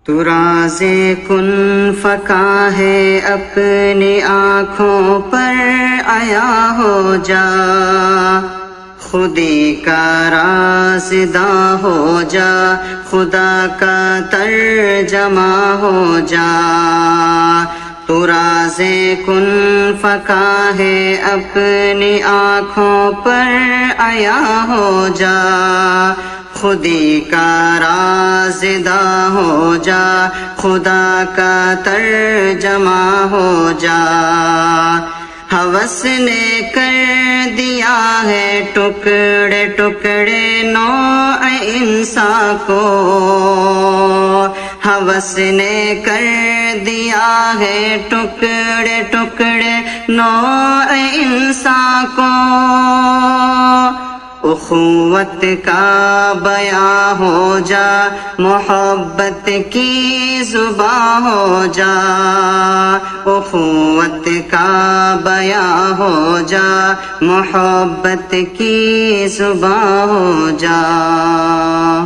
تو راز کن فکا ہے اپنی آنکھوں پر عیا ہو جا، خودی کا رازداں ہو جا، خدا کا ترجمہ ہو جا۔ تو راز کن فکا ہے اپنی آنکھوں پر عیا ہو جا، خودی کا رازداں ہو جا، خدا کا ترجمہ ہو جا۔ ہوس نے کر دیا ہے ٹکڑے ٹکڑے نوع انسان کو، ہوس نے کر دیا ہے ٹکڑے ٹکڑے نوع انسان کو۔ اخوت کا بیاں ہو جا، محبت کی زباں ہو جا، اخوت کا بیاں ہو جا، محبت کی زباں ہو جا۔